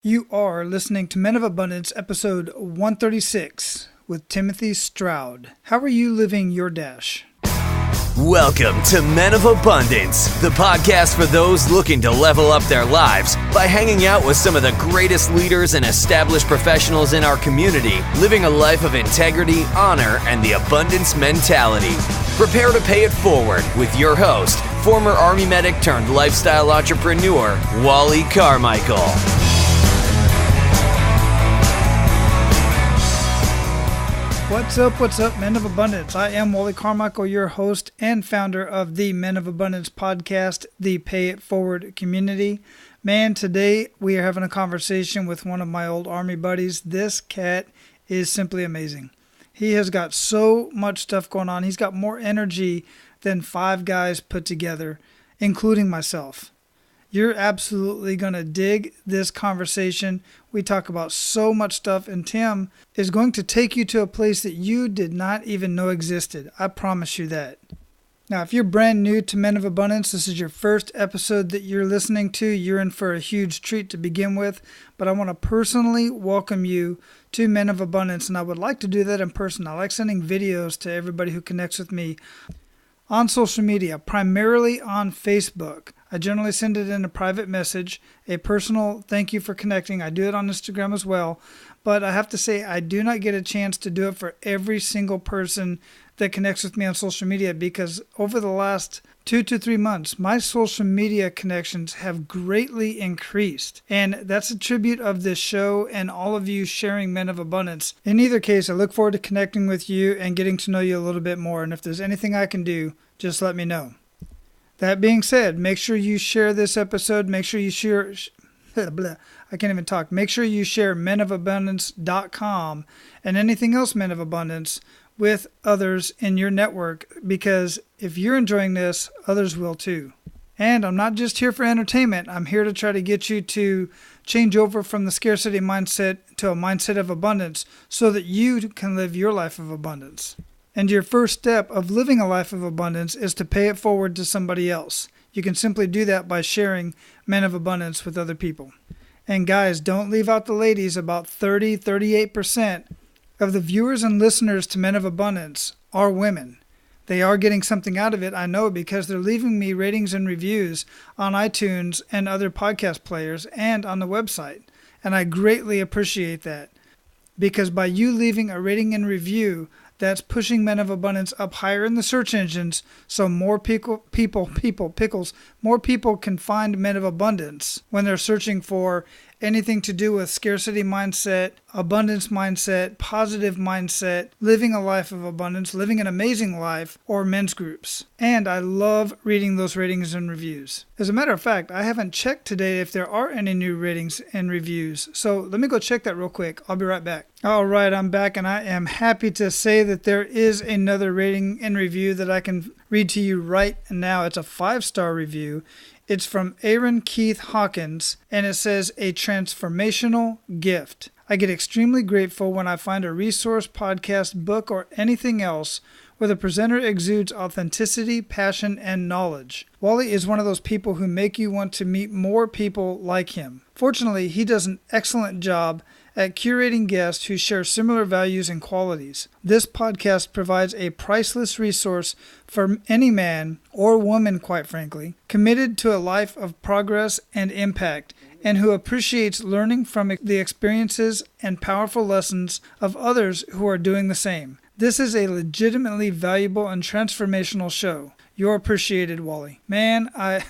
You are listening to Men of Abundance, episode 136, with Timothy Stroud. How are you living your dash? Welcome to Men of Abundance, the podcast for those looking to level up their lives by hanging out with some of the greatest leaders and established professionals in our community, living a life of integrity, honor, and the abundance mentality. Prepare to pay it forward with your host, former Army medic turned lifestyle entrepreneur, Wally Carmichael. What's up, Men of Abundance? I am Wally Carmichael, your host and founder of the Men of Abundance podcast, the Pay It Forward community. Man, today we are having a conversation with one of my old Army buddies. This cat is simply amazing. He has got so much stuff going on. He's got more energy than 5 guys put together, including myself. You're absolutely going to dig this conversation. We talk about so much stuff, and Tim is going to take you to a place that you did not even know existed. I promise you that. Now, if you're brand new to Men of Abundance, this is your first episode that you're listening to, you're in for a huge treat to begin with. But I want to personally welcome you to Men of Abundance, and I would like to do that in person. I like sending videos to everybody who connects with me on social media, primarily on Facebook. I generally send it in a private message, a personal thank you for connecting. I do it on Instagram as well, but I have to say I do not get a chance to do it for every single person that connects with me on social media, because over the last 2 to 3 months, my social media connections have greatly increased. And that's a tribute of this show and all of you sharing Men of Abundance. In either case, I look forward to connecting with you and getting to know you a little bit more. And if there's anything I can do, just let me know. That being said, make sure you share this episode. Make sure you share... I can't even talk. Make sure you share menofabundance.com and anything else Men of Abundance with others in your network, because if you're enjoying this, others will too. And I'm not just here for entertainment. I'm here to try to get you to change over from the scarcity mindset to a mindset of abundance so that you can live your life of abundance. And your first step of living a life of abundance is to pay it forward to somebody else. You can simply do that by sharing Men of Abundance with other people. And guys, don't leave out the ladies. About 38% of the viewers and listeners to Men of Abundance are women. They are getting something out of it, I know, because they're leaving me ratings and reviews on iTunes and other podcast players and on the website. And I greatly appreciate that, because by you leaving a rating and review, that's pushing Men of Abundance up higher in the search engines, so more more people can find Men of Abundance when they're searching for anything to do with scarcity mindset, abundance mindset, positive mindset, living a life of abundance, living an amazing life, or men's groups. And I love reading those ratings and reviews. As a matter of fact, I haven't checked today if there are any new ratings and reviews. So let me go check that real quick. I'll be right back. All right, I'm back, and I am happy to say that there is another rating and review that I can read to you right now. It's a 5-star review. It's from Aaron Keith Hawkins, and it says, a transformational gift. I get extremely grateful when I find a resource, podcast, book, or anything else where the presenter exudes authenticity, passion, and knowledge. Wally is one of those people who make you want to meet more people like him. Fortunately, he does an excellent job at curating guests who share similar values and qualities. This podcast provides a priceless resource for any man or woman, quite frankly, committed to a life of progress and impact, and who appreciates learning from the experiences and powerful lessons of others who are doing the same. This is a legitimately valuable and transformational show. You're appreciated, Wally. Man, I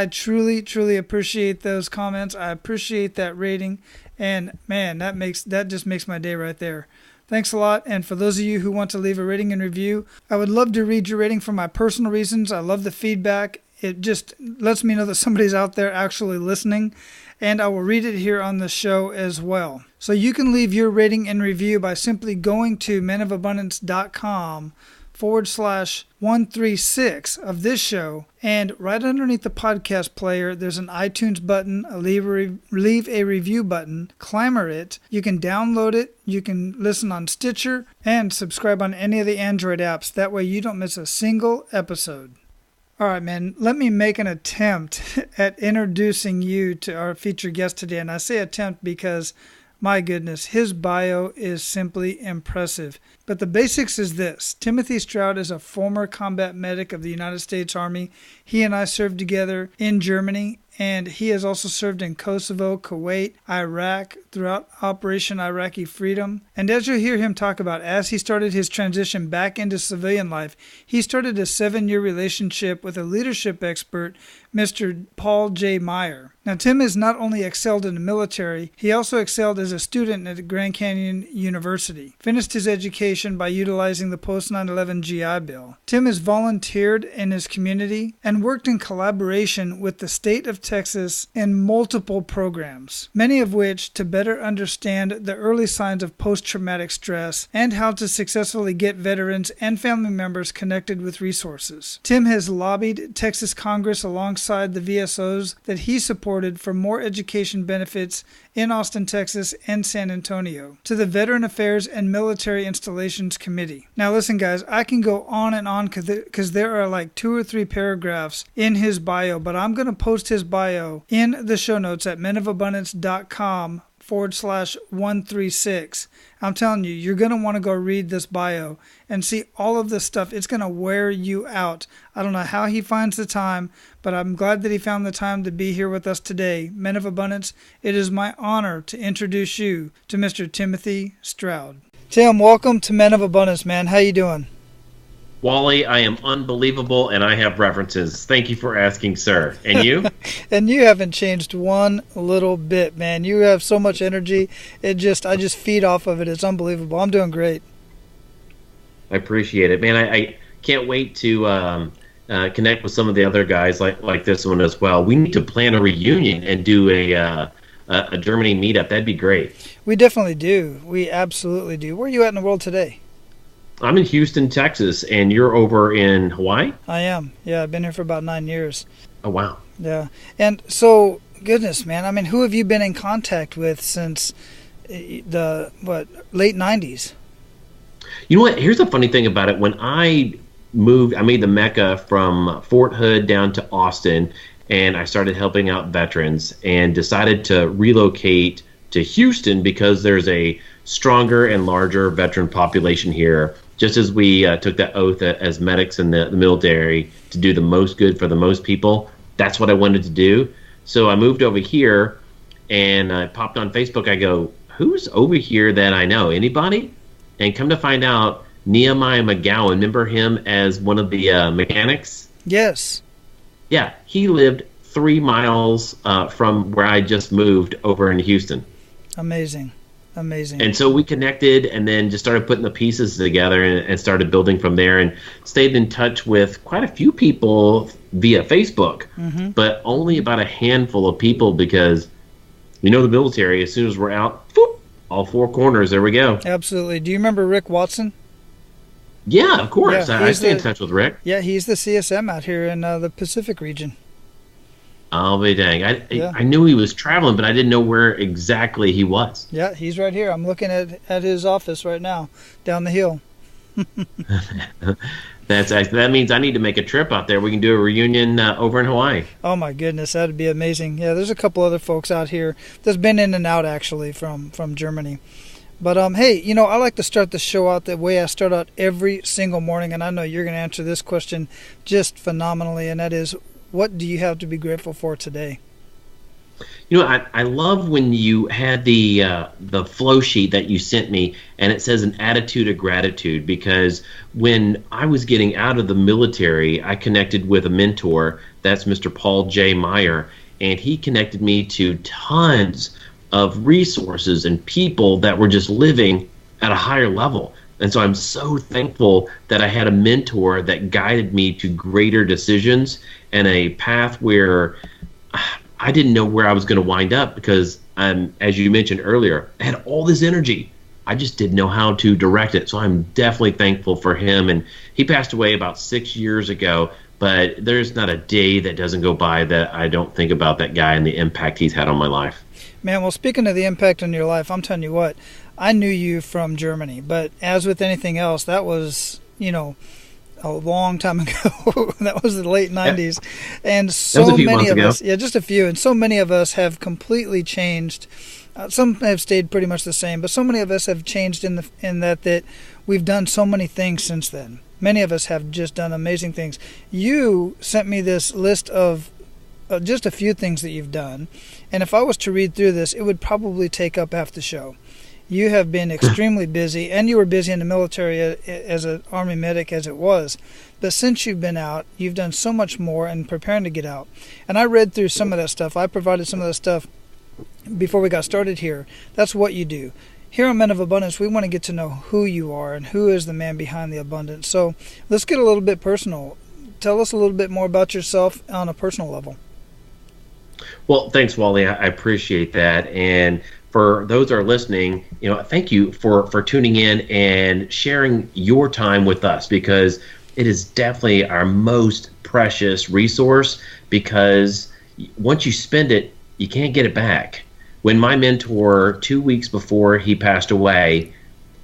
truly appreciate those comments. I appreciate that rating. And man, that just makes my day right there. Thanks a lot. And for those of you who want to leave a rating and review, I would love to read your rating for my personal reasons. I love the feedback. It just lets me know that somebody's out there actually listening, and I will read it here on the show as well. So you can leave your rating and review by simply going to menofabundance.com/136 of this show, and right underneath the podcast player, there's an iTunes button, a leave a review button. Clamor it. You can download it. You can listen on Stitcher and subscribe on any of the Android apps. That way you don't miss a single episode. All right, man, let me make an attempt at introducing you to our featured guest today. And I say attempt because, my goodness, his bio is simply impressive. But the basics is this. Timothy Stroud is a former combat medic of the United States Army. He and I served together in Germany, and he has also served in Kosovo, Kuwait, Iraq, throughout Operation Iraqi Freedom. And as you'll hear him talk about, as he started his transition back into civilian life, he started a 7-year relationship with a leadership expert, Mr. Paul J. Meyer. Now, Tim has not only excelled in the military, he also excelled as a student at Grand Canyon University. Finished his education by utilizing the post 9/11 GI Bill. Tim has volunteered in his community and worked in collaboration with the state of Texas in multiple programs, many of which to better understand the early signs of post-traumatic stress and how to successfully get veterans and family members connected with resources. Tim has lobbied Texas Congress alongside the VSOs that he supported for more education benefits in Austin, Texas and San Antonio, to the Veteran Affairs and Military Installations Committee. Now listen guys, I can go on and on because there are like 2 or 3 paragraphs in his bio, but I'm going to post his bio in the show notes at menofabundance.com/136. I'm telling you, you're going to want to go read this bio and see all of this stuff. It's going to wear you out. I don't know how he finds the time, but I'm glad that he found the time to be here with us today. Men of Abundance, it is my honor to introduce you to Mr. Timothy Stroud. Tim, welcome to Men of Abundance, man. How you doing? Wally, I am unbelievable, and I have references. Thank you for asking, sir. And you? And you haven't changed one little bit, man. You have so much energy. I just feed off of it. It's unbelievable. I'm doing great. I appreciate it, man. I can't wait to connect with some of the other guys like this one as well. We need to plan a reunion and do a Germany meetup. That'd be great. We definitely do. We absolutely do. Where are you at in the world today? I'm in Houston, Texas, and you're over in Hawaii? I am. Yeah, I've been here for about 9 years. Oh, wow. Yeah. And so, goodness, man, I mean, who have you been in contact with since the, late 90s? You know what? Here's the funny thing about it. When I made the Mecca from Fort Hood down to Austin, and I started helping out veterans and decided to relocate to Houston because there's a stronger and larger veteran population here. Just as we took that oath as medics in the military to do the most good for the most people, that's what I wanted to do. So I moved over here, and I popped on Facebook. I go, who's over here that I know? Anybody? And come to find out, Nehemiah McGowan, remember him as one of the mechanics? Yes. Yeah, he lived 3 miles from where I just moved over in Houston. Amazing. Amazing. And so we connected and then just started putting the pieces together and started building from there, and stayed in touch with quite a few people via Facebook, but only about a handful of people because, the military, as soon as we're out, whoop, all 4 corners, there we go. Absolutely. Do you remember Rick Watson? Yeah, of course. Yeah, I stay in touch with Rick. Yeah, he's the CSM out here in the Pacific region. I'll be dang. I knew he was traveling, but I didn't know where exactly he was. Yeah, he's right here. I'm looking at his office right now, down the hill. That means I need to make a trip out there. We can do a reunion over in Hawaii. Oh my goodness, that'd be amazing. Yeah, there's a couple other folks out here that's been in and out actually from Germany. But hey, I like to start the show out the way I start out every single morning, and I know you're going to answer this question just phenomenally, and that is, what do you have to be grateful for today? I love when you had the flow sheet that you sent me, and it says an attitude of gratitude, because when I was getting out of the military, I connected with a mentor. That's Mr. Paul J. Meyer, and he connected me to tons of resources and people that were just living at a higher level. And so I'm so thankful that I had a mentor that guided me to greater decisions and a path where I didn't know where I was going to wind up because, as you mentioned earlier, I had all this energy. I just didn't know how to direct it. So I'm definitely thankful for him. And he passed away about 6 years ago, but there's not a day that doesn't go by that I don't think about that guy and the impact he's had on my life. Man, well, speaking of the impact on your life, I'm telling you what, I knew you from Germany, but as with anything else, that was, a long time ago. That was the late 90s. And That was a so few many months of ago. us, just a few, and so many of us have completely changed. Some have stayed pretty much the same, but so many of us have changed in that we've done so many things since then. Many of us have just done amazing things. You sent me this list of just a few things that you've done, and if I was to read through this, it would probably take up half the show. You have been extremely busy, and you were busy in the military as an Army medic as it was. But since you've been out, you've done so much more and preparing to get out. And I read through some of that stuff. I provided some of that stuff before we got started here. That's what you do. Here on Men of Abundance, we want to get to know who you are and who is the man behind the abundance. So let's get a little bit personal. Tell us a little bit more about yourself on a personal level. Well, thanks, Wally. I appreciate that. And for those that are listening, thank you for tuning in and sharing your time with us, because it is definitely our most precious resource, because once you spend it, you can't get it back. When my mentor, 2 weeks before he passed away,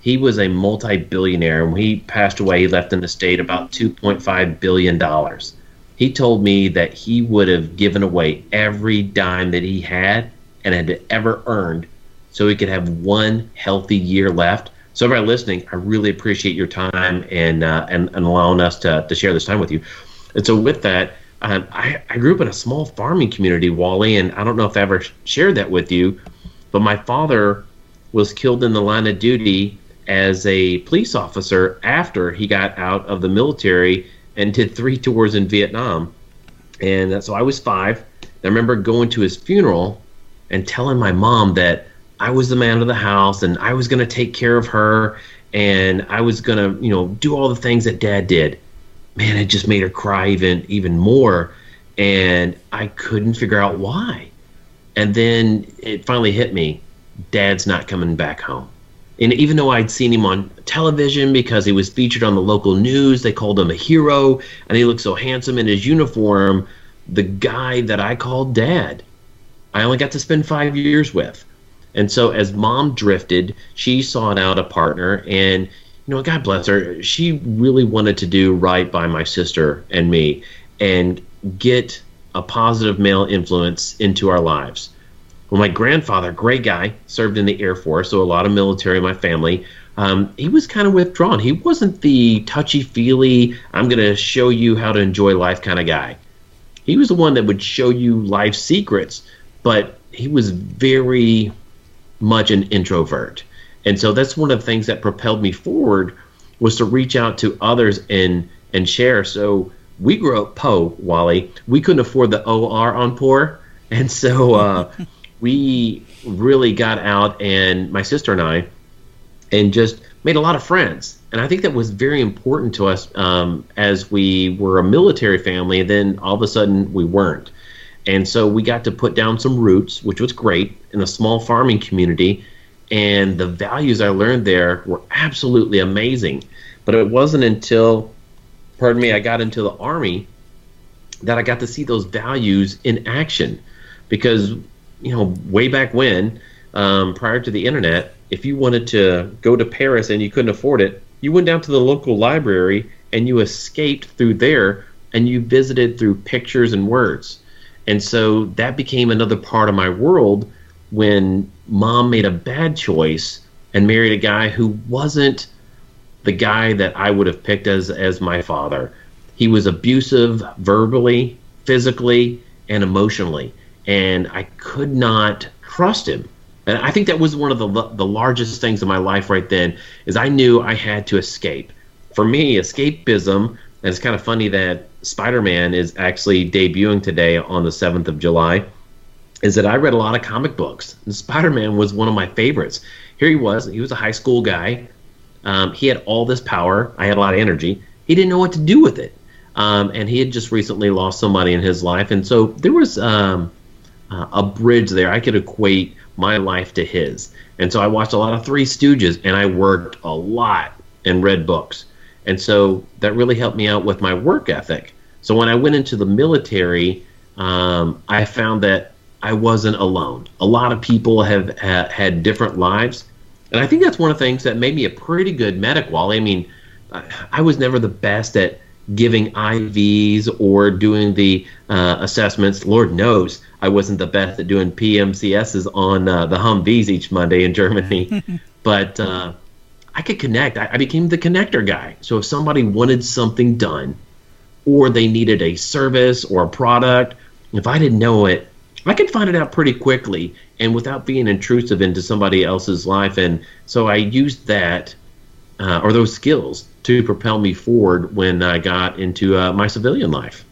he was a multi-billionaire. And when he passed away, he left an estate about $2.5 billion. He told me that he would have given away every dime that he had and had ever earned so he could have one healthy year left. So everybody listening, I really appreciate your time and allowing us to share this time with you. And so with that, I grew up in a small farming community, Wally, and I don't know if I ever shared that with you, but my father was killed in the line of duty as a police officer after he got out of the military and did 3 tours in Vietnam. And so I was 5. I remember going to his funeral and telling my mom that I was the man of the house and I was going to take care of her and I was going to, do all the things that Dad did. Man, it just made her cry even more, and I couldn't figure out why. And then it finally hit me. Dad's not coming back home. And even though I'd seen him on television because he was featured on the local news, they called him a hero, and he looked so handsome in his uniform, the guy that I called Dad, I only got to spend 5 years with. And so as Mom drifted, she sought out a partner, and God bless her, she really wanted to do right by my sister and me and get a positive male influence into our lives. Well, my grandfather, great guy, served in the Air Force, so a lot of military in my family. He was kind of withdrawn. He wasn't the touchy-feely, I'm going to show you how to enjoy life kind of guy. He was the one that would show you life secrets, but he was very much an introvert. And so that's one of the things that propelled me forward, was to reach out to others and share. So we grew up poor, Wally. We couldn't afford the OR on poor. And so we really got out, and my sister and I, and just made a lot of friends. And I think that was very important to us as we were a military family, and then all of a sudden we weren't. And so we got to put down some roots, which was great, in a small farming community. And the values I learned there were absolutely amazing. But it wasn't until, I got into the Army that I got to see those values in action. Because, way back when, prior to the internet, if you wanted to go to Paris and you couldn't afford it, you went down to the local library and you escaped through there and you visited through pictures and words. And so that became another part of my world when Mom made a bad choice and married a guy who wasn't the guy that I would have picked as my father. He was abusive verbally, physically, and emotionally, and I could not trust him. And I think that was one of the largest things in my life right then, is I knew I had to escape. For me, escapism, and it's kind of funny that Spider-Man is actually debuting today on the 7th of July, is that I read a lot of comic books, and Spider-Man was one of my favorites. Here he was a high school guy. He had all this power. I had a lot of energy. He didn't know what to do with it. And he had just recently lost somebody in his life. And so there was a bridge there. I could equate my life to his. And so I watched a lot of Three Stooges, and I worked a lot and read books. And so that really helped me out with my work ethic. So when I went into the military, I found that I wasn't alone. A lot of people have had different lives. And I think that's one of the things that made me a pretty good medic, Wally. I mean, I was never the best at giving IVs or doing the assessments. Lord knows I wasn't the best at doing PMCSs on the Humvees each Monday in Germany, but I could connect. I became the connector guy. So if somebody wanted something done, or they needed a service or a product, if I didn't know it, I could find it out pretty quickly and without being intrusive into somebody else's life. And so I used that or those skills to propel me forward when I got into my civilian life.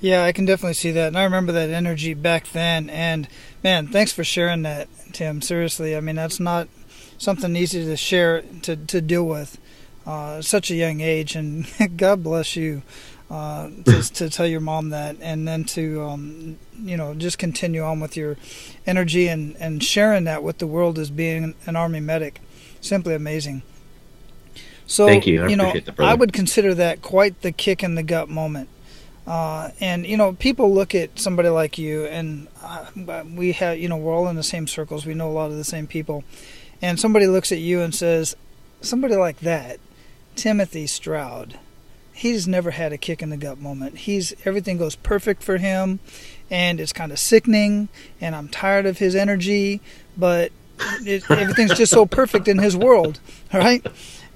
Yeah, I can definitely see that. And I remember that energy back then. And, man, thanks for sharing that, Tim. Seriously, I mean, that's not something easy to share, to deal with at such a young age. And God bless you to tell your mom that. And then to, just continue on with your energy and sharing that with the world as being an Army medic. Simply amazing. So, thank you. I appreciate that, brother. I would consider that quite the kick in the gut moment. And people look at somebody like you, and we have, we're all in the same circles. We know a lot of the same people. And somebody looks at you and says, somebody like that, Timothy Stroud, he's never had a kick in the gut moment. Everything goes perfect for him, and it's kind of sickening, and I'm tired of his energy, but everything's just so perfect in his world, all right?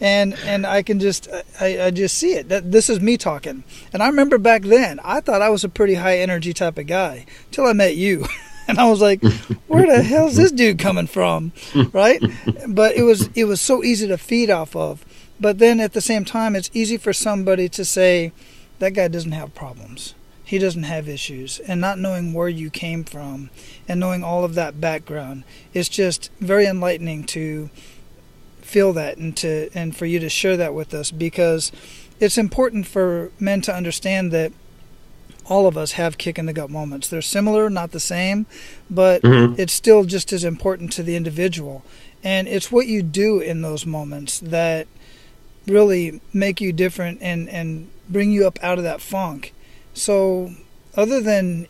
And I can just I just see it. This is me talking. And I remember back then, I thought I was a pretty high energy type of guy till I met you. And I was like, where the hell's this dude coming from? Right? But it was so easy to feed off of. But then at the same time, it's easy for somebody to say, that guy doesn't have problems. He doesn't have issues. And not knowing where you came from and knowing all of that background, it's just very enlightening to feel that and for you to share that with us, because it's important for men to understand that all of us have kick in the gut moments. They're similar, not the same, but it's still just as important to the individual. And it's what you do in those moments that really make you different and bring you up out of that funk. So other than,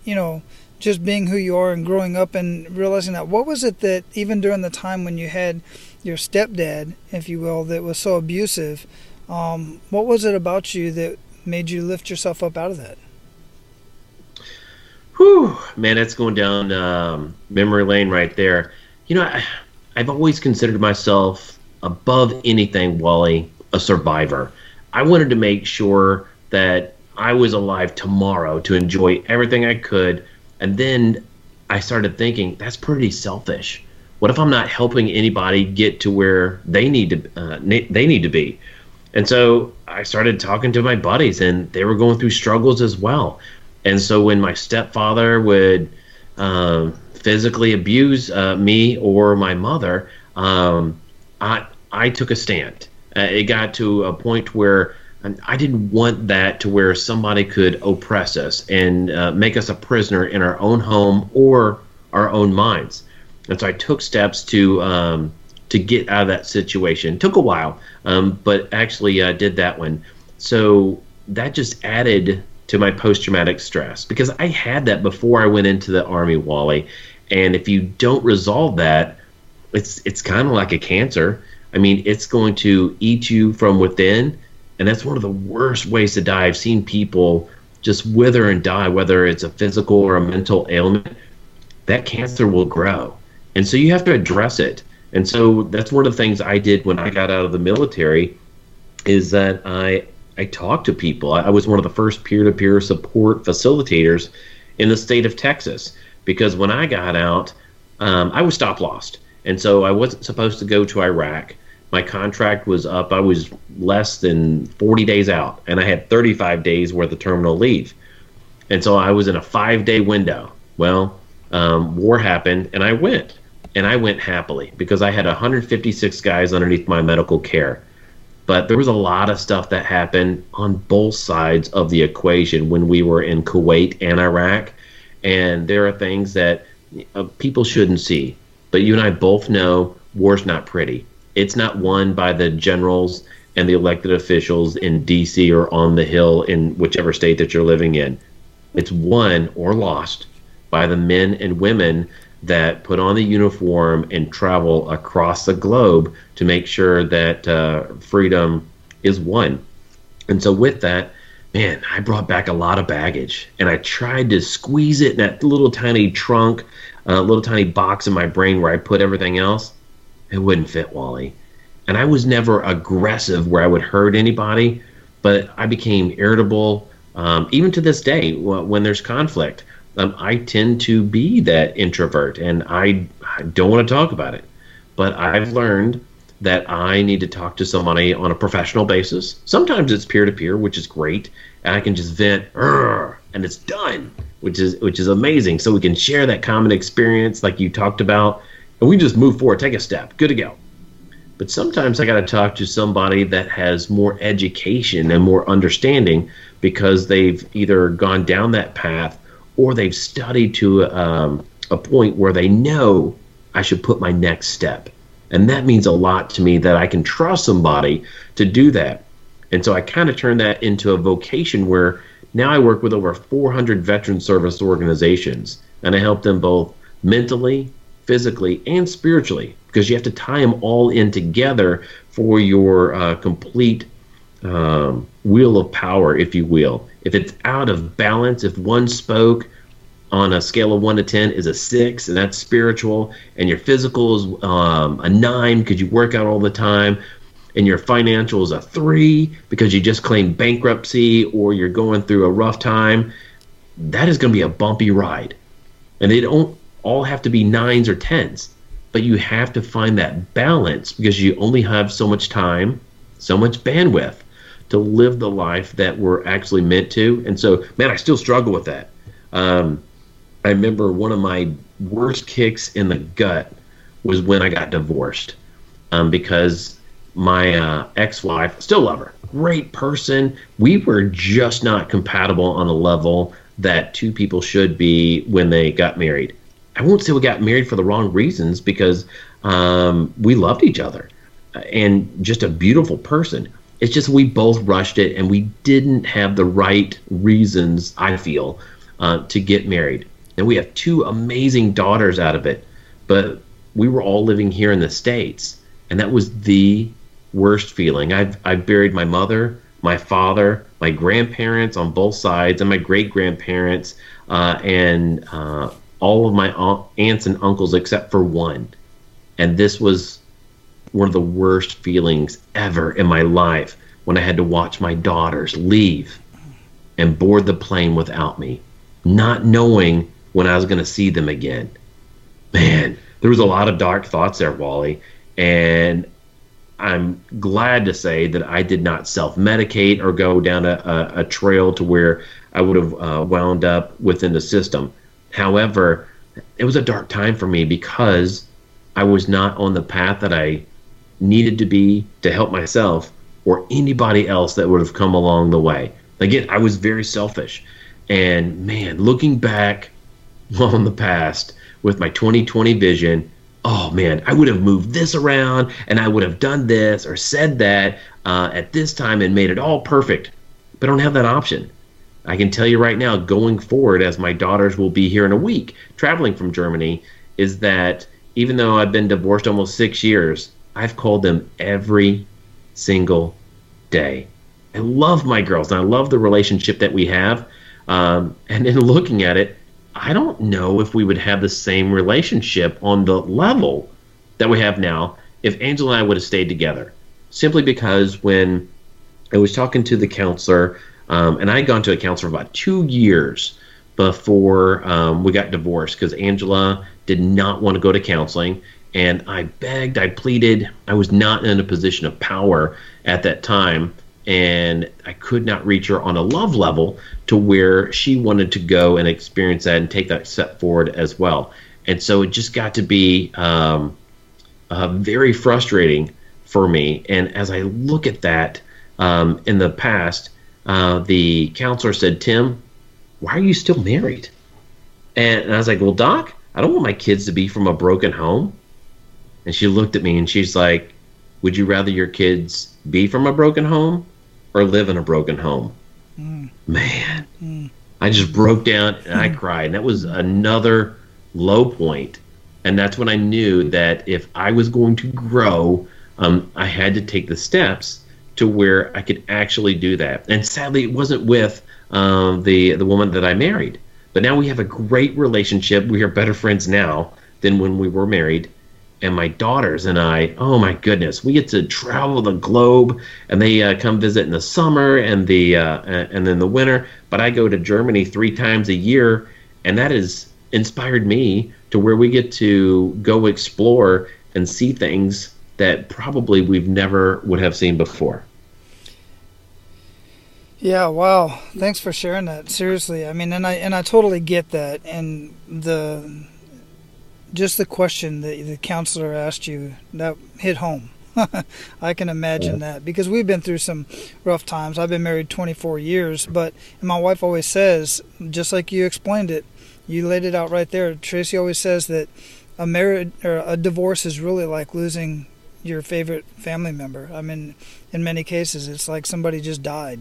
just being who you are and growing up and realizing that, what was it that even during the time when you had your stepdad, if you will, that was so abusive, what was it about you that made you lift yourself up out of that? Whew, man, that's going down memory lane right there. I've always considered myself, above anything, Wally, a survivor. I wanted to make sure that I was alive tomorrow to enjoy everything I could. And then I started thinking, that's pretty selfish. What if I'm not helping anybody get to where they need to be? And so I started talking to my buddies, and they were going through struggles as well. And so when my stepfather would physically abuse me or my mother, I took a stand. It got to a point where I didn't want that to where somebody could oppress us and make us a prisoner in our own home or our own minds. And so I took steps to get out of that situation. It took a while, but actually did that one. So that just added to my post-traumatic stress, because I had that before I went into the Army, Wally. And if you don't resolve that, it's kind of like a cancer. I mean, it's going to eat you from within. And that's one of the worst ways to die. I've seen people just wither and die, whether it's a physical or a mental ailment. That cancer will grow. And so you have to address it. And so that's one of the things I did when I got out of the military, is that I talked to people. I was one of the first peer-to-peer support facilitators in the state of Texas, because when I got out, I was stop-lost. And so I wasn't supposed to go to Iraq. My contract was up. I was less than 40 days out, and I had 35 days worth of terminal leave. And so I was in a 5-day window. Well, war happened, and I went. And I went happily, because I had 156 guys underneath my medical care. But there was a lot of stuff that happened on both sides of the equation when we were in Kuwait and Iraq. And there are things that people shouldn't see. But you and I both know war's not pretty. It's not won by the generals and the elected officials in D.C. or on the Hill in whichever state that you're living in. It's won or lost by the men and women that put on the uniform and travel across the globe to make sure that freedom is won. And so with that, man, I brought back a lot of baggage, and I tried to squeeze it in that little tiny trunk, little tiny box in my brain where I put everything else. It wouldn't fit, Wally. And I was never aggressive where I would hurt anybody, but I became irritable. Even to this day, when there's conflict, I tend to be that introvert, and I don't want to talk about it. But I've learned that I need to talk to somebody on a professional basis. Sometimes it's peer-to-peer, which is great, and I can just vent, and it's done, which is amazing. So we can share that common experience like you talked about, and we just move forward, take a step, good to go. But sometimes I got to talk to somebody that has more education and more understanding because they've either gone down that path or they've studied to a point where they know I should put my next step. And that means a lot to me that I can trust somebody to do that. And so I kind of turned that into a vocation where now I work with over 400 veteran service organizations, and I help them both mentally, physically, and spiritually, because you have to tie them all in together for your complete wheel of power, if you will. If it's out of balance, if one spoke on a scale of 1 to 10 is a 6, and that's spiritual, and your physical is a 9 because you work out all the time, and your financial is a 3 because you just claimed bankruptcy or you're going through a rough time, that is going to be a bumpy ride. And they don't all have to be 9s or 10s, but you have to find that balance because you only have so much time, so much bandwidth to live the life that we're actually meant to. And so, man, I still struggle with that. I remember one of my worst kicks in the gut was when I got divorced, because my ex-wife, still love her, great person. We were just not compatible on a level that two people should be when they got married. I won't say we got married for the wrong reasons because we loved each other and just a beautiful person. It's just we both rushed it and we didn't have the right reasons, I feel, to get married. And we have 2 amazing daughters out of it, but we were all living here in the States, and that was the worst feeling. I've buried my mother, my father, my grandparents on both sides, and my great-grandparents, and all of my aunts and uncles except for one. And this was one of the worst feelings ever in my life when I had to watch my daughters leave and board the plane without me, not knowing when I was going to see them again. Man, there was a lot of dark thoughts there, Wally, and I'm glad to say that I did not self-medicate or go down a trail to where I would have wound up within the system. However, it was a dark time for me because I was not on the path that I needed to be to help myself or anybody else that would have come along the way. Again, I was very selfish. And man, looking back on the past with my 2020 vision, oh man, I would have moved this around and I would have done this or said that at this time and made it all perfect. But I don't have that option. I can tell you right now, going forward, as my daughters will be here in a week, traveling from Germany, is that even though I've been divorced almost 6 years, I've called them every single day. I love my girls, and I love the relationship that we have. And in looking at it, I don't know if we would have the same relationship on the level that we have now if Angela and I would have stayed together. Simply because when I was talking to the counselor, and I had gone to a counselor for about 2 years before we got divorced because Angela did not want to go to counseling. And I begged, I pleaded. I was not in a position of power at that time, and I could not reach her on a love level to where she wanted to go and experience that and take that step forward as well. And so it just got to be very frustrating for me. And as I look at that in the past, the counselor said, "Tim, why are you still married?" And I was like, "Well, Doc, I don't want my kids to be from a broken home." And she looked at me and she's like, "Would you rather your kids be from a broken home or live in a broken home?" Man, I just broke down and I cried. And that was another low point. And that's when I knew that if I was going to grow, I had to take the steps to where I could actually do that. And sadly, it wasn't with the woman that I married. But now we have a great relationship. We are better friends now than when we were married. And my daughters and I, oh my goodness, we get to travel the globe, and they come visit in the summer and then the winter. But I go to Germany 3 times a year, and that has inspired me to where we get to go explore and see things that probably we've never would have seen before. Yeah, wow. Thanks for sharing that. Seriously. I mean, and I totally get that. And just the question that the counselor asked you, that hit home. I can imagine that, because we've been through some rough times. I've been married 24 years, and my wife always says, just like you explained it, you laid it out right there. Tracy always says that a divorce is really like losing your favorite family member. I mean, in many cases, it's like somebody just died.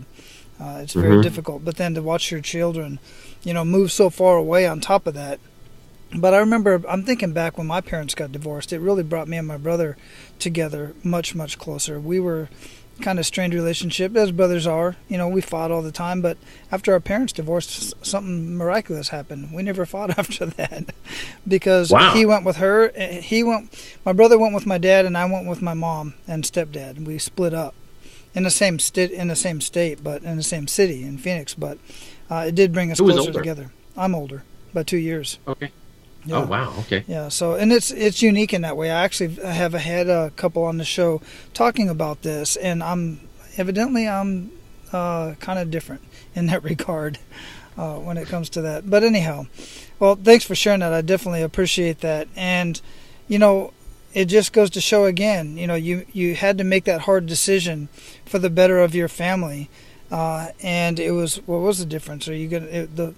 It's very difficult. But then to watch your children, move so far away on top of that. But I remember, I'm thinking back when my parents got divorced, it really brought me and my brother together much, much closer. We were kind of strained relationship, as brothers are. We fought all the time, but after our parents divorced, something miraculous happened. We never fought after that, because he went with her. My brother went with my dad, and I went with my mom and stepdad. We split up in the same state, but in the same city in Phoenix. But it did bring us closer together. I'm older by 2 years. Okay. Yeah. Oh wow. Okay. Yeah. So, and it's unique in that way. I actually have had a couple on the show talking about this, and I'm kind of different in that regard when it comes to that. But anyhow, well, thanks for sharing that. I definitely appreciate that. And it just goes to show again, you had to make that hard decision for the better of your family, and it was, what was the difference? Are you gonna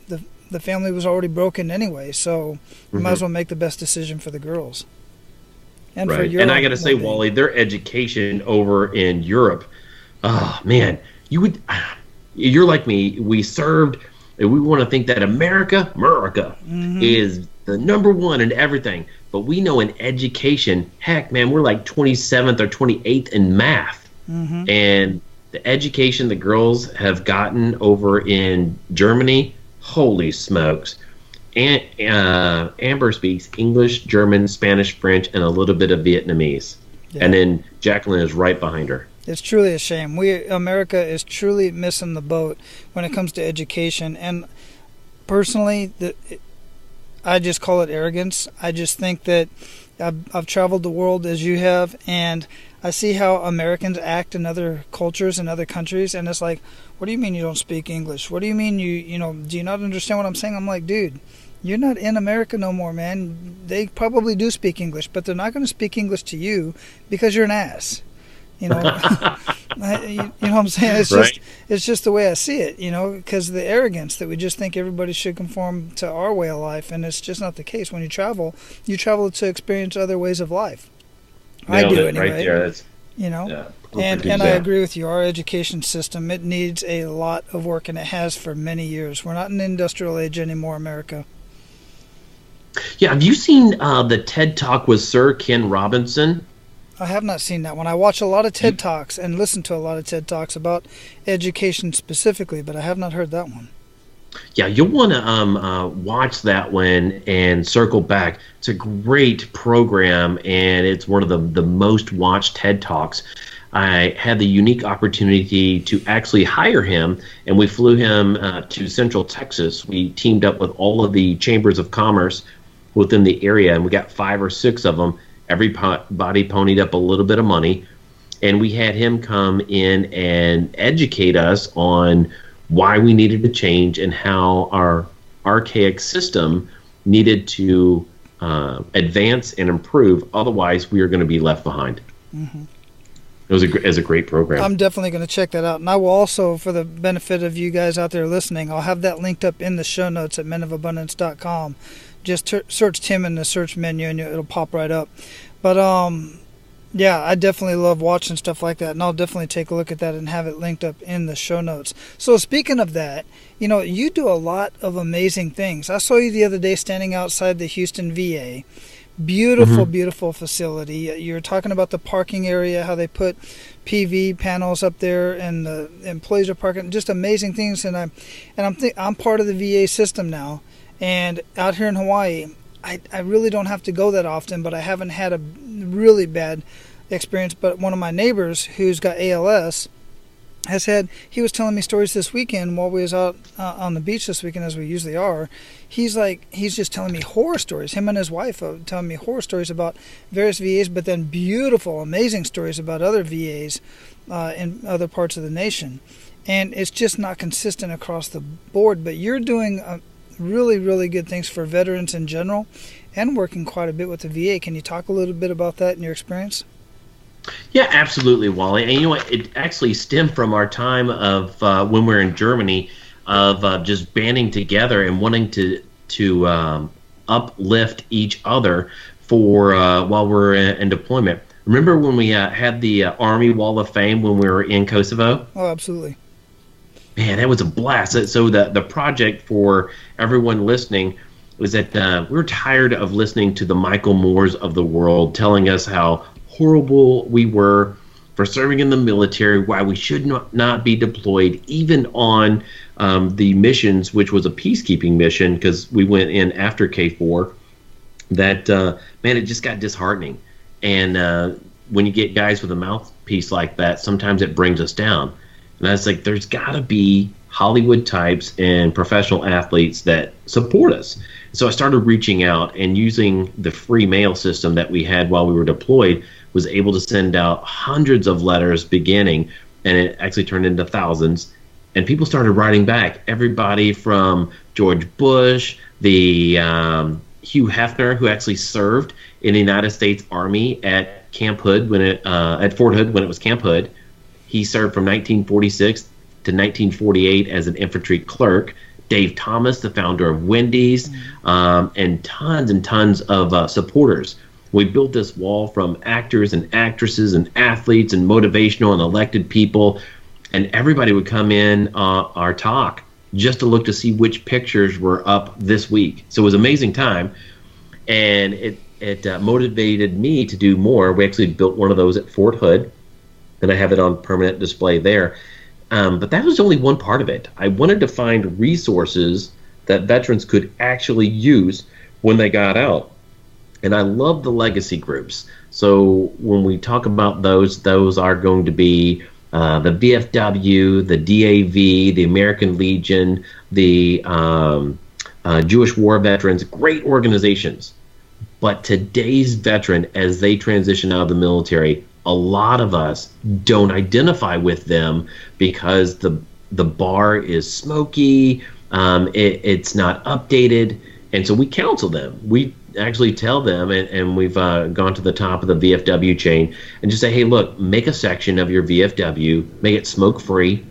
the family was already broken anyway, so you might as well make the best decision for the girls. And right. For your and I got to say, Wally, their education over in Europe, oh man, you're like me. We served, and we want to think that America is the number one in everything. But we know in education, heck, man, we're like 27th or 28th in math. And the education the girls have gotten over in Germany, holy smokes. And Amber speaks English, German, Spanish, French, and a little bit of Vietnamese. Yeah. And then Jacqueline is right behind her. It's truly a shame. America is truly missing the boat when it comes to education. And personally, I just call it arrogance. I just think that I've traveled the world as you have, and I see how Americans act in other cultures and other countries, and it's like, what do you mean you don't speak English? What do you mean do you not understand what I'm saying? I'm like, dude, you're not in America no more, man. They probably do speak English, but they're not going to speak English to you because you're an ass. You know what I'm saying? It's just the way I see it, because the arrogance that we just think everybody should conform to our way of life, and it's just not the case. When you travel to experience other ways of life. I do anyway. Right there. And I agree with you. Our education system, it needs a lot of work, and it has for many years. We're not in the industrial age anymore, America. Yeah, have you seen the TED Talk with Sir Ken Robinson? I have not seen that one. I watch a lot of TED Talks and listen to a lot of TED Talks about education specifically, but I have not heard that one. Yeah, you'll want to watch that one and circle back. It's a great program, and it's one of the most watched TED Talks. I had the unique opportunity to actually hire him, and we flew him to Central Texas. We teamed up with all of the chambers of commerce within the area, and we got 5 or 6 of them. Everybody ponied up a little bit of money, and we had him come in and educate us on why we needed to change and how our archaic system needed to advance and improve. Otherwise, we are going to be left behind. Mm-hmm. It was a great program. I'm definitely going to check that out. And I will also, for the benefit of you guys out there listening, I'll have that linked up in the show notes at menofabundance.com. Just search Tim in the search menu and it'll pop right up. But yeah, I definitely love watching stuff like that, and I'll definitely take a look at that and have it linked up in the show notes. So speaking of that, you do a lot of amazing things. I saw you the other day standing outside the Houston VA Beautiful, beautiful facility. You're talking about the parking area, how they put PV panels up there, and the employees are parking. Just amazing things. And I'm part of the VA system now. And out here in Hawaii, I really don't have to go that often, but I haven't had a really bad experience. But one of my neighbors who's got ALS he was telling me stories this weekend while we was out on the beach this weekend, as we usually are. He's just telling me horror stories. Him and his wife are telling me horror stories about various VAs, but then beautiful, amazing stories about other VAs in other parts of the nation. And it's just not consistent across the board. But you're doing really, really good things for veterans in general, and working quite a bit with the VA. Can you talk a little bit about that in your experience? Yeah, absolutely, Wally. And you know what? It actually stemmed from our time of when we were in Germany, of just banding together and wanting to uplift each other for while we're in deployment. Remember when we had the Army Wall of Fame when we were in Kosovo? Oh, absolutely. Man, that was a blast. So the project, for everyone listening, was that we were tired of listening to the Michael Moores of the world telling us how horrible we were for serving in the military, why we should not be deployed, even on the missions, which was a peacekeeping mission, because we went in after K4. That, man, it just got disheartening. And when you get guys with a mouthpiece like that, sometimes it brings us down. And I was like, there's got to be Hollywood types and professional athletes that support us. So I started reaching out, and using the free mail system that we had while we were deployed, was able to send out hundreds of letters beginning, and it actually turned into thousands. And people started writing back. Everybody from George Bush, the Hugh Hefner, who actually served in the United States Army at Camp Hood at Fort Hood when it was Camp Hood. He served from 1946 to 1948 as an infantry clerk. Dave Thomas, the founder of Wendy's, and tons of supporters. We built this wall from actors and actresses and athletes and motivational and elected people, and everybody would come in our talk just to look to see which pictures were up this week. So it was an amazing time, and it motivated me to do more. We actually built one of those at Fort Hood, and I have it on permanent display there. But that was only one part of it. I wanted to find resources that veterans could actually use when they got out. And I love the legacy groups. So when we talk about those are going to be the VFW, the DAV, the American Legion, the Jewish War Veterans, great organizations. But today's veteran, as they transition out of the military, a lot of us don't identify with them because the bar is smoky, it's not updated, and so we counsel them. We actually tell them, and we've gone to the top of the VFW chain and just say, hey, look, make a section of your VFW, make it smoke-free,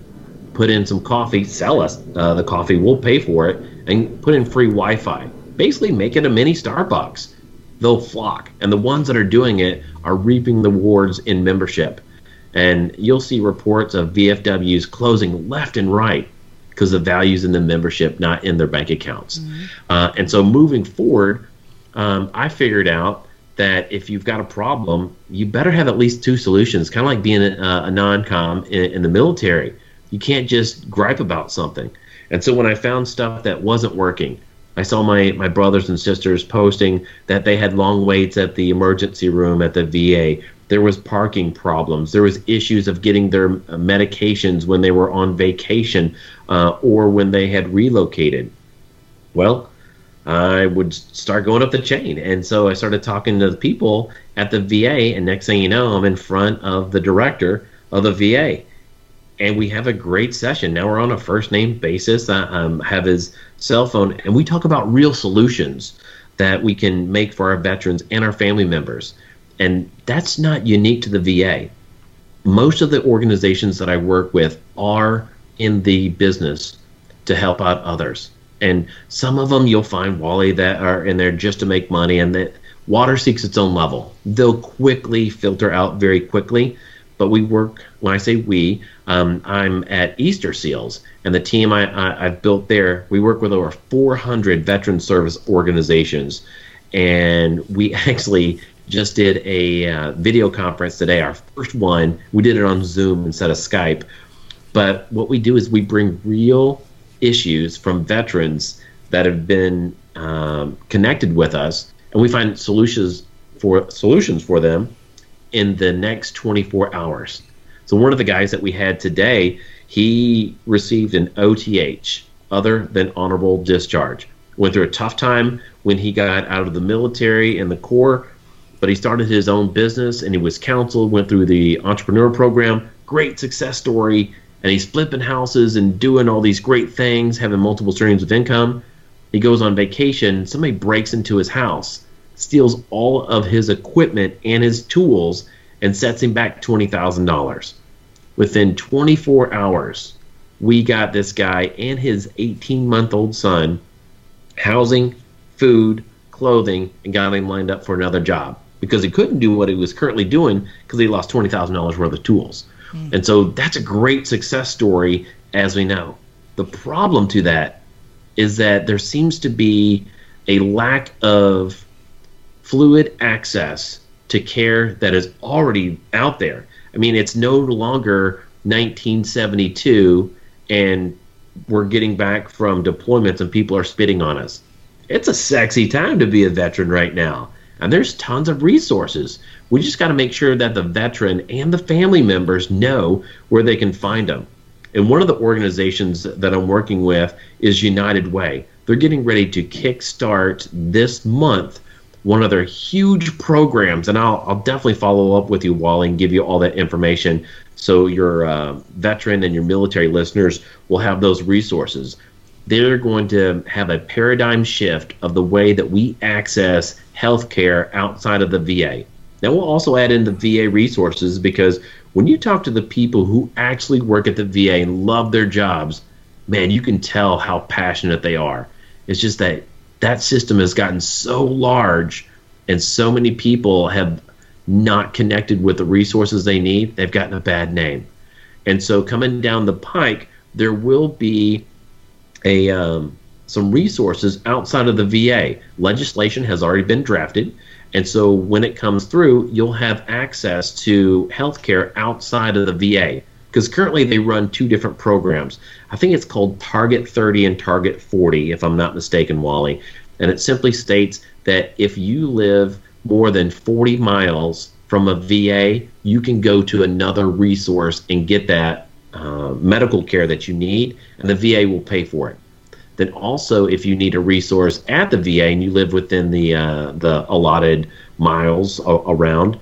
put in some coffee, sell us the coffee, we'll pay for it, and put in free Wi-Fi. Basically make it a mini Starbucks. They'll flock, and the ones that are doing it are reaping the rewards in membership. And you'll see reports of VFWs closing left and right because the value's in the membership, not in their bank accounts. And so moving forward, I figured out that if you've got a problem, you better have at least two solutions, kind of like being a non-com in the military. You can't just gripe about something. And so when I found stuff that wasn't working, I saw my brothers and sisters posting that they had long waits at the emergency room at the VA. There was parking problems. There was issues of getting their medications when they were on vacation or when they had relocated. Well, I would start going up the chain. And so I started talking to the people at the VA, and next thing you know, I'm in front of the director of the VA. And we have a great session. Now we're on a first-name basis. I have his cell phone, and we talk about real solutions that we can make for our veterans and our family members. And that's not unique to the VA. Most of the organizations that I work with are in the business to help out others. And some of them you'll find, Wally, that are in there just to make money, and that water seeks its own level. They'll quickly filter out very quickly. But we work, when I say we, I'm at Easter Seals, and the team I've built there, we work with over 400 veteran service organizations. And we actually just did a video conference today, our first one. We did it on Zoom instead of Skype. But what we do is we bring real issues from veterans that have been connected with us, and we find solutions for them in the next 24 hours. So one of the guys that we had today, he received an OTH, other than honorable discharge. Went through a tough time when he got out of the military and the Corps, but he started his own business and he was counseled, went through the entrepreneur program, great success story, and he's flipping houses and doing all these great things, having multiple streams of income. He goes on vacation, somebody breaks into his house, steals all of his equipment and his tools, and sets him back $20,000. Within 24 hours, we got this guy and his 18-month-old son housing, food, clothing, and got him lined up for another job because he couldn't do what he was currently doing because he lost $20,000 worth of tools. And so that's a great success story, as we know. The problem to that is that there seems to be a lack of fluid access to care that is already out there. I mean, it's no longer 1972 and we're getting back from deployments and people are spitting on us. It's a sexy time to be a veteran right now. And there's tons of resources. We just got to make sure that the veteran and the family members know where they can find them. And one of the organizations that I'm working with is United Way. They're getting ready to kickstart this month one of their huge programs. And I'll definitely follow up with you, Wally, and give you all that information so your veteran and your military listeners will have those resources. They're going to have a paradigm shift of the way that we access healthcare outside of the VA. Now, we'll also add in the VA resources because when you talk to the people who actually work at the VA and love their jobs, man, you can tell how passionate they are. It's just that that system has gotten so large and so many people have not connected with the resources they need. They've gotten a bad name. And so coming down the pike, there will be some resources outside of the VA. Legislation has already been drafted, and so when it comes through, you'll have access to healthcare outside of the VA, because currently they run two different programs. I think it's called Target 30 and Target 40, if I'm not mistaken, Wally, and it simply states that if you live more than 40 miles from a VA, you can go to another resource and get that medical care that you need, and the VA will pay for it. Then also, if you need a resource at the VA and you live within the allotted miles around,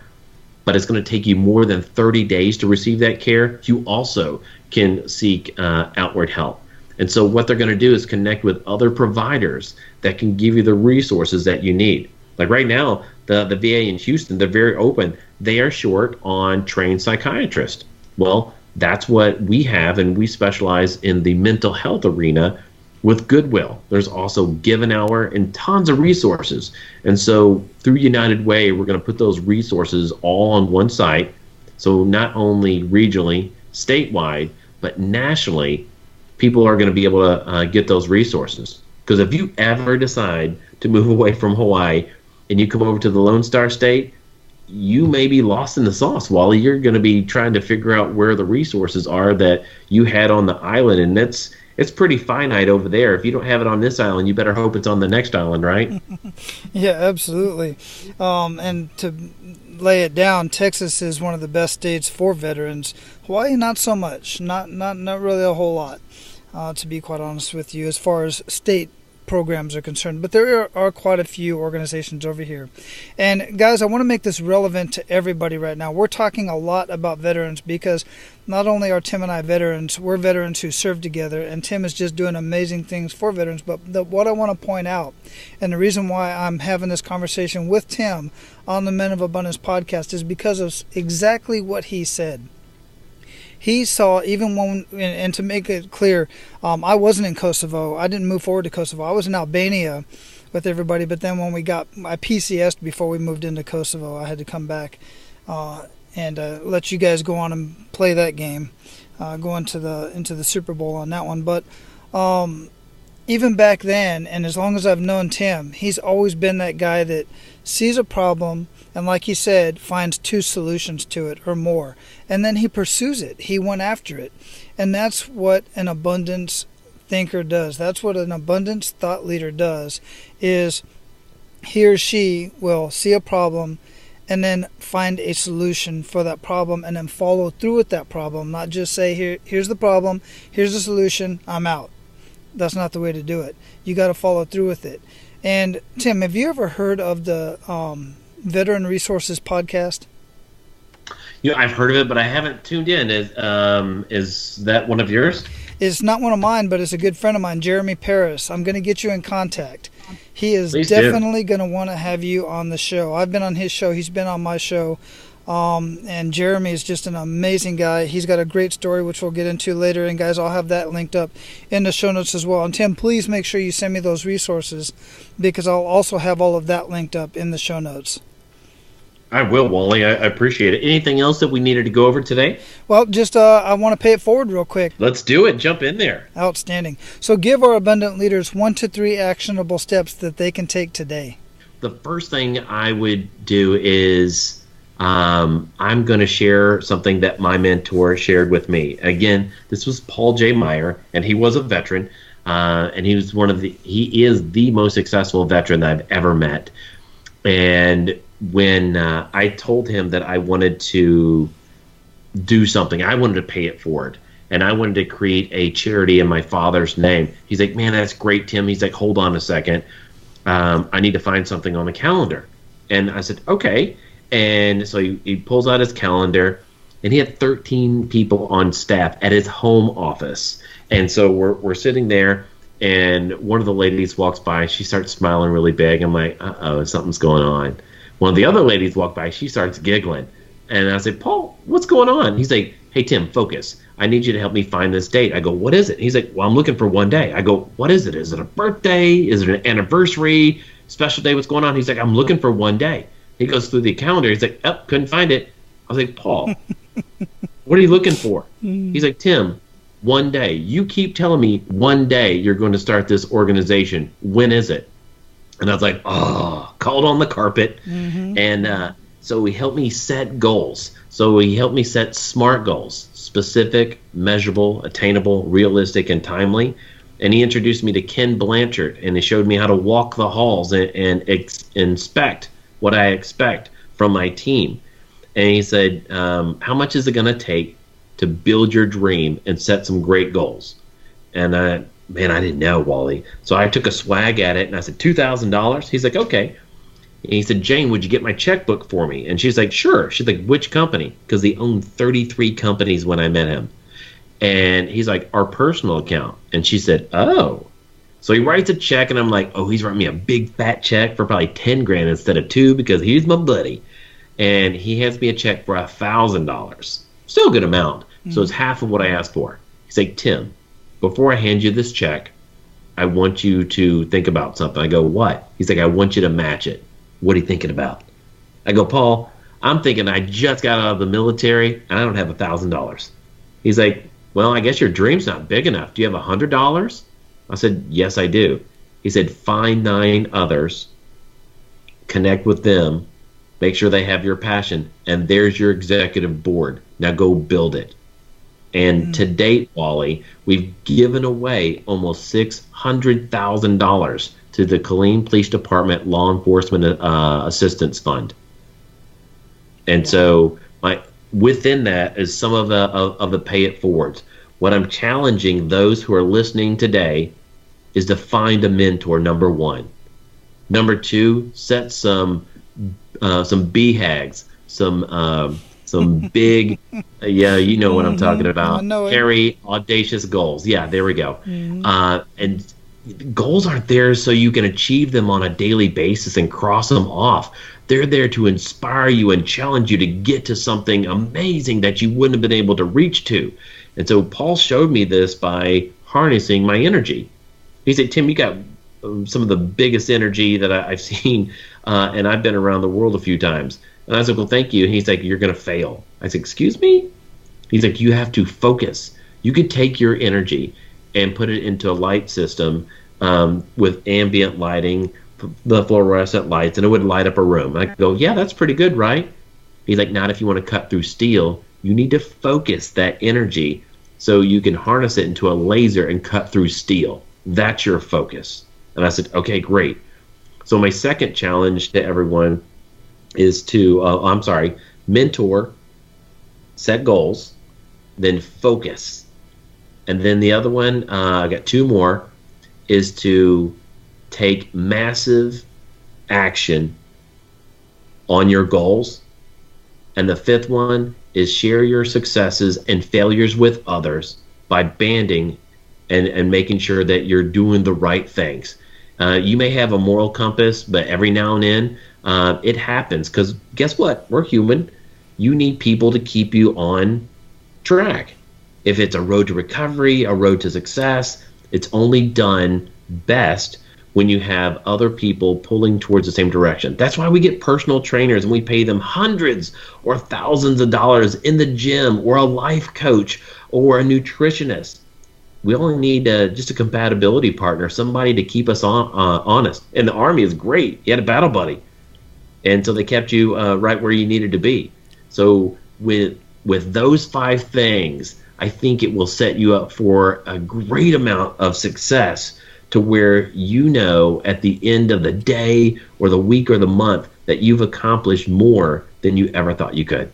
but it's going to take you more than 30 days to receive that care, you also can seek outward help. And so what they're going to do is connect with other providers that can give you the resources that you need. Like right now, the VA in Houston, they're very open. They are short on trained psychiatrists. Well, that's what we have, and we specialize in the mental health arena with Goodwill. There's also Give an Hour and tons of resources. And so through United Way, we're going to put those resources all on one site. So not only regionally, statewide, but nationally, people are going to be able to get those resources. Because if you ever decide to move away from Hawaii and you come over to the Lone Star State, you may be lost in the sauce, Wally. You're going to be trying to figure out where the resources are that you had on the island, and it's pretty finite over there. If you don't have it on this island, you better hope it's on the next island, right? Yeah, absolutely. And to lay it down, Texas is one of the best states for veterans. Hawaii, not so much. Not really a whole lot, to be quite honest with you, as far as state programs are concerned, but there are quite a few organizations over here. And guys, I want to make this relevant to everybody right now. We're talking a lot about veterans because not only are Tim and I veterans, we're veterans who serve together, and Tim is just doing amazing things for veterans. But what I want to point out, and the reason why I'm having this conversation with Tim on the Men of Abundance podcast, is because of exactly what he said. He saw, even when, and to make it clear, I wasn't in Kosovo. I didn't move forward to Kosovo. I was in Albania with everybody, but then when I PCS'd before we moved into Kosovo, I had to come back and let you guys go on and play that game, go into the Super Bowl on that one. But even back then, and as long as I've known Tim, he's always been that guy that sees a problem and, like he said, finds 2 solutions to it or more. And then he pursues it. He went after it. And that's what an abundance thinker does. That's what an abundance thought leader does, is he or she will see a problem and then find a solution for that problem and then follow through with that problem. Not just say, here's the problem, here's the solution, I'm out. That's not the way to do it. You got to follow through with it. And Tim, have you ever heard of the Veteran Resources podcast? I've heard of it, but I haven't tuned in. Is that one of yours? It's not one of mine, but it's a good friend of mine, Jeremy Paris. I'm going to get you in contact. He is definitely going to want to have you on the show. I've been on his show. He's been on my show. And Jeremy is just an amazing guy. He's got a great story, which we'll get into later. And guys, I'll have that linked up in the show notes as well. And Tim, please make sure you send me those resources, because I'll also have all of that linked up in the show notes. I will, Wally. I appreciate it. Anything else that we needed to go over today? Well, just I want to pay it forward real quick. Let's do it. Jump in there. Outstanding. So give our abundant leaders 1 to 3 actionable steps that they can take today. The first thing I would do is I'm going to share something that my mentor shared with me. Again, this was Paul J. Meyer, and he was a veteran, and he is the most successful veteran that I've ever met. And when I told him that I wanted to do something, I wanted to pay it forward, and I wanted to create a charity in my father's name. He's like, man, that's great, Tim. He's like, hold on a second. I need to find something on the calendar. And I said, okay. And so he pulls out his calendar, and he had 13 people on staff at his home office. And so we're sitting there, and one of the ladies walks by. She starts smiling really big. I'm like, uh-oh, something's going on. One of the other ladies walked by. She starts giggling. And I said, Paul, what's going on? He's like, hey, Tim, focus. I need you to help me find this date. I go, what is it? He's like, well, I'm looking for one day. I go, what is it? Is it a birthday? Is it an anniversary? Special day? What's going on? He's like, I'm looking for one day. He goes through the calendar. He's like, oh, couldn't find it. I was like, Paul, what are you looking for? He's like, Tim, one day. You keep telling me one day you're going to start this organization. When is it? And I was like, oh, called on the carpet. Mm-hmm. And so he helped me set goals. So he helped me set SMART goals: specific, measurable, attainable, realistic, and timely. And he introduced me to Ken Blanchard, and he showed me how to walk the halls and inspect what I expect from my team. And he said, how much is it going to take to build your dream and set some great goals? And man, I didn't know, Wally. So I took a swag at it, and I said, $2,000? He's like, okay. And he said, Jane, would you get my checkbook for me? And she's like, sure. She's like, which company? Because he owned 33 companies when I met him. And he's like, our personal account. And she said, oh. So he writes a check, and I'm like, oh, he's writing me a big fat check for probably 10 grand instead of 2, because he's my buddy. And he hands me a check for $1,000. Still a good amount. Mm-hmm. So it's half of what I asked for. He's like, Tim, before I hand you this check, I want you to think about something. I go, what? He's like, I want you to match it. What are you thinking about? I go, Paul, I'm thinking I just got out of the military, and I don't have $1,000. He's like, well, I guess your dream's not big enough. Do you have $100? I said, yes, I do. He said, find 9 others, connect with them, make sure they have your passion, and there's your executive board. Now go build it. And to date, Wally, we've given away almost $600,000 to the Killeen Police Department Law Enforcement Assistance Fund. And so within that is some of the pay it forwards. What I'm challenging those who are listening today is to find a mentor, number 1. Number 2, set some BHAGs, some big, yeah, you know what I'm talking about. Carry audacious goals. Yeah, there we go. Mm-hmm. And goals aren't there so you can achieve them on a daily basis and cross them off. They're there to inspire you and challenge you to get to something amazing that you wouldn't have been able to reach to. And so Paul showed me this by harnessing my energy. He said, Tim, you got some of the biggest energy that I've seen, and I've been around the world a few times. And I said, well, thank you. And he's like, you're going to fail. I said, excuse me? He's like, you have to focus. You could take your energy and put it into a light system with ambient lighting, the fluorescent lights, and it would light up a room. I go, yeah, that's pretty good, right? He's like, not if you want to cut through steel. You need to focus that energy so you can harness it into a laser and cut through steel. That's your focus. And I said, okay, great. So my second challenge to everyone is to, mentor, set goals, then focus. And then the other one, I got two more, is to take massive action on your goals. And the fifth one is share your successes and failures with others by banding and making sure that you're doing the right things. You may have a moral compass, but every now and then it happens, because guess what? We're human. You need people to keep you on track. If it's a road to recovery, a road to success, it's only done best when you have other people pulling towards the same direction. That's why we get personal trainers and we pay them hundreds or thousands of dollars in the gym, or a life coach or a nutritionist. We only need just a compatibility partner, somebody to keep us honest. And the Army is great. You had a battle buddy. And so they kept you right where you needed to be. So with those 5 things, I think it will set you up for a great amount of success, to where you know at the end of the day or the week or the month that you've accomplished more than you ever thought you could.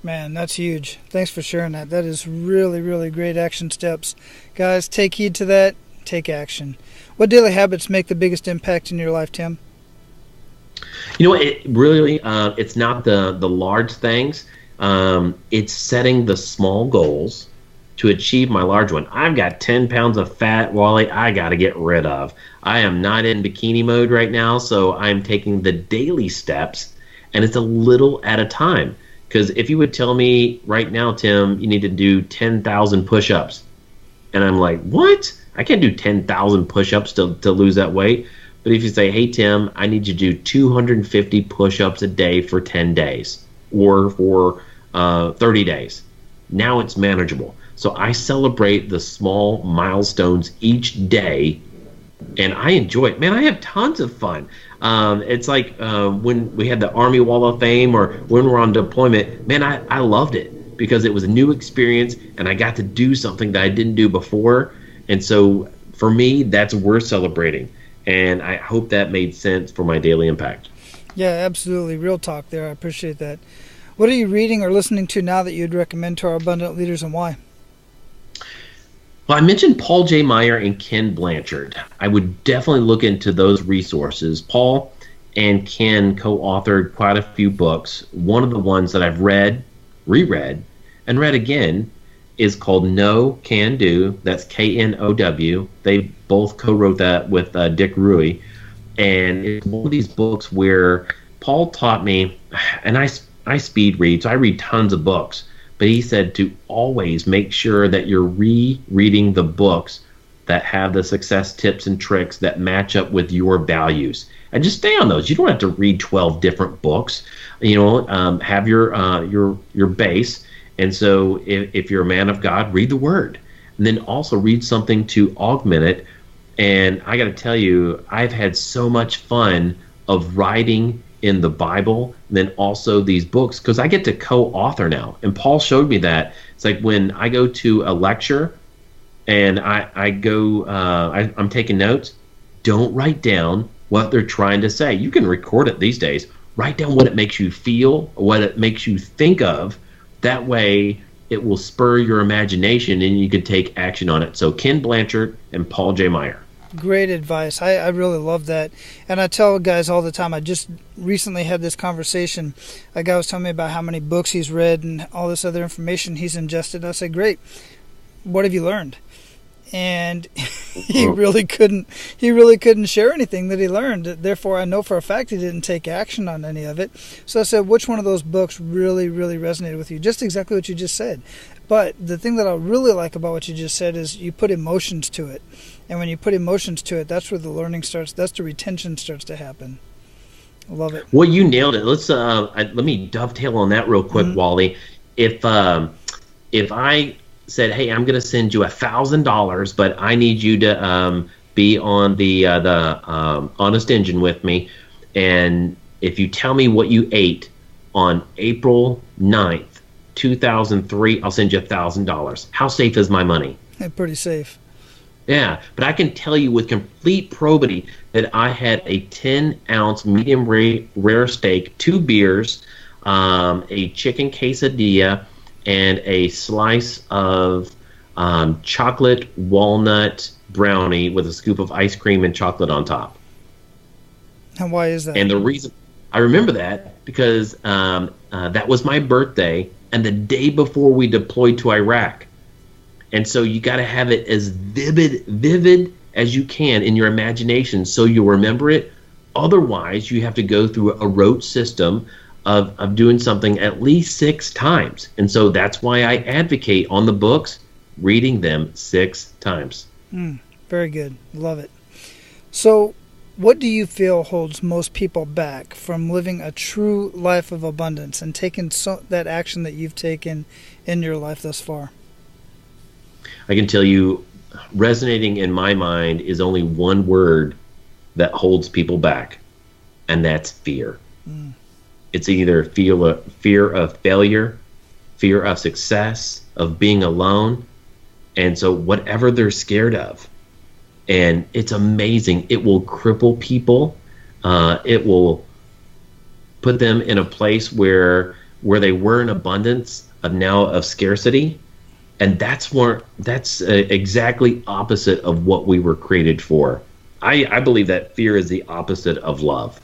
Man, that's huge. Thanks for sharing that. That is really, really great action steps. Guys, take heed to that. Take action. What daily habits make the biggest impact in your life, Tim? You know, it really, it's not the large things. It's setting the small goals to achieve my large one. I've got 10 pounds of fat, Wally, I got to get rid of. I am not in bikini mode right now, so I'm taking the daily steps, and it's a little at a time. Because if you would tell me right now, Tim, you need to do 10,000 push-ups, and I'm like, what? I can't do 10,000 push-ups to lose that weight. But if you say, hey, Tim, I need you to do 250 push-ups a day for 10 days or for 30 days, now it's manageable. So I celebrate the small milestones each day, and I enjoy it. Man, I have tons of fun. It's like when we had the Army Wall of Fame, or when we're on deployment, man, I loved it because it was a new experience, and I got to do something that I didn't do before. And so for me, that's worth celebrating. And I hope that made sense for my daily impact. Yeah, absolutely. Real talk there. I appreciate that. What are you reading or listening to now that you'd recommend to our abundant leaders, and why? Well, I mentioned Paul J. Meyer and Ken Blanchard. I would definitely look into those resources. Paul and Ken co-authored quite a few books. One of the ones that I've read, reread, and read again is called No Can Do. That's K-N-O-W. They both co-wrote that with Dick Ruey. And it's one of these books where Paul taught me, and I speed read, so I read tons of books. But he said to always make sure that you're rereading the books that have the success tips and tricks that match up with your values. And just stay on those. You don't have to read 12 different books. You know, have your base. And so if you're a man of God, read the Word. And then also read something to augment it. And I got to tell you, I've had so much fun of writing in the Bible, and then also these books, because I get to co-author now. And Paul showed me that. It's like when I go to a lecture and I'm taking notes, don't write down what they're trying to say. You can record it these days. Write down what it makes you feel, what it makes you think of. That way it will spur your imagination and you can take action on it. So Ken Blanchard and Paul J. Meyer. Great advice. I really love that. And I tell guys all the time, I just recently had this conversation. A guy was telling me about how many books he's read and all this other information he's ingested. I said, great. What have you learned? And he really couldn't share anything that he learned. Therefore, I know for a fact he didn't take action on any of it. So I said, which one of those books really, really resonated with you? Just exactly what you just said. But the thing that I really like about what you just said is you put emotions to it. And when you put emotions to it, that's where the learning starts. That's the retention starts to happen. I love it. Well, you nailed it. Let's let me dovetail on that real quick, Wally. If I said, hey, I'm going to send you $1,000, but I need you to be on the honest engine with me, and if you tell me what you ate on April 9th, 2003, I'll send you $1,000. How safe is my money? Pretty safe. Yeah, but I can tell you with complete probity that I had a 10-ounce medium rare steak, 2 beers, a chicken quesadilla, and a slice of chocolate walnut brownie with a scoop of ice cream and chocolate on top. And why is that? And the reason I remember that because that was my birthday and the day before we deployed to Iraq. And so you got to have it as vivid as you can in your imagination so you'll remember it. Otherwise, you have to go through a rote system of doing something at least 6 times. And so that's why I advocate on the books, reading them 6 times. Very good. Love it. So what do you feel holds most people back from living a true life of abundance and taking that action that you've taken in your life thus far? I can tell you, resonating in my mind is only one word that holds people back, and that's fear. It's either fear of failure, fear of success, of being alone, and so whatever they're scared of. And it's amazing. It will cripple people. It will put them in a place where they were in abundance of scarcity. And that's exactly opposite of what we were created for. I believe that fear is the opposite of love.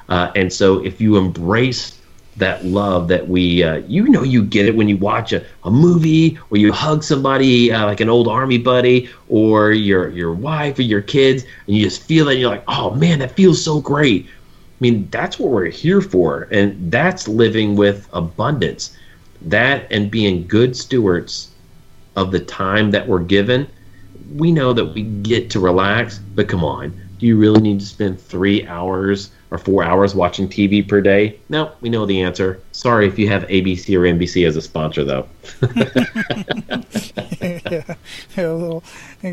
And so if you embrace that love that you get it when you watch a movie or you hug somebody like an old army buddy or your wife or your kids, and you just feel that and you're like, oh man, that feels so great. I mean, that's what we're here for. And that's living with abundance. That and being good stewards of the time that we're given. We know that we get to relax, but come on, do you really need to spend 3 hours or 4 hours watching TV per day? No, we know the answer. Sorry if you have ABC or NBC as a sponsor, though.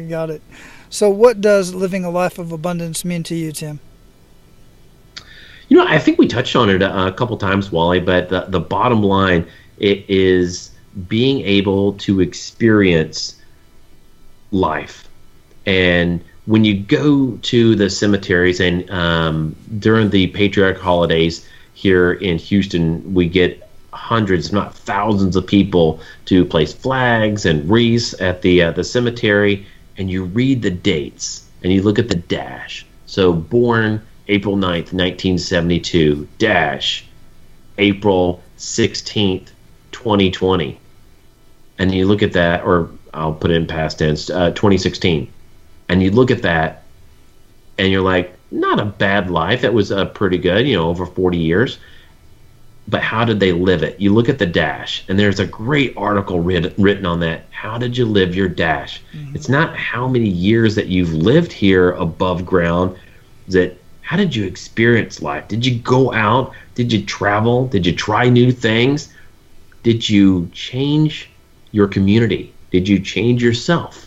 Got it. So what does living a life of abundance mean to you, Tim? I think we touched on it a couple times, Wally, but the bottom line is being able to experience life. And when you go to the cemeteries and during the patriotic holidays here in Houston, we get hundreds, if not thousands of people to place flags and wreaths at the cemetery, and you read the dates and you look at the dash. So born April 9th, 1972, dash April 16th, 2020. And you look at that, or I'll put it in past tense, 2016. And you look at that, and you're like, not a bad life. That was pretty good, over 40 years. But how did they live it? You look at the dash, and there's a great article written on that. How did you live your dash? Mm-hmm. It's not how many years that you've lived here above ground. How did you experience life? Did you go out? Did you travel? Did you try new things? Did you change your community? Did you change yourself?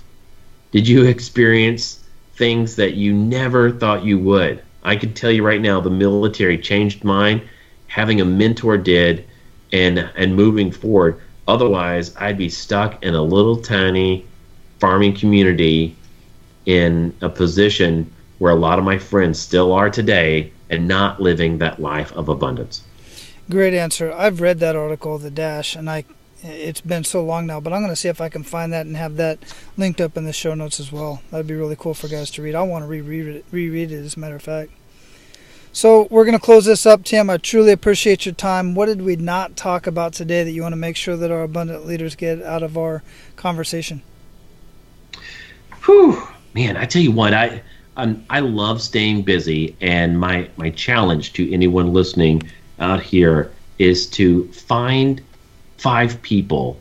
Did you experience things that you never thought you would? I can tell you right now, the military changed mine. Having a mentor did, and moving forward. Otherwise, I'd be stuck in a little tiny farming community in a position where a lot of my friends still are today and not living that life of abundance. Great answer. I've read that article, The Dash, and it's been so long now, but I'm going to see if I can find that and have that linked up in the show notes as well. That'd be really cool for guys to read. I want to reread it, as a matter of fact. So we're going to close this up, Tim. I truly appreciate your time. What did we not talk about today that you want to make sure that our abundant leaders get out of our conversation? Whew, man, I tell you what, I love staying busy, and my challenge to anyone listening out here is to find 5 people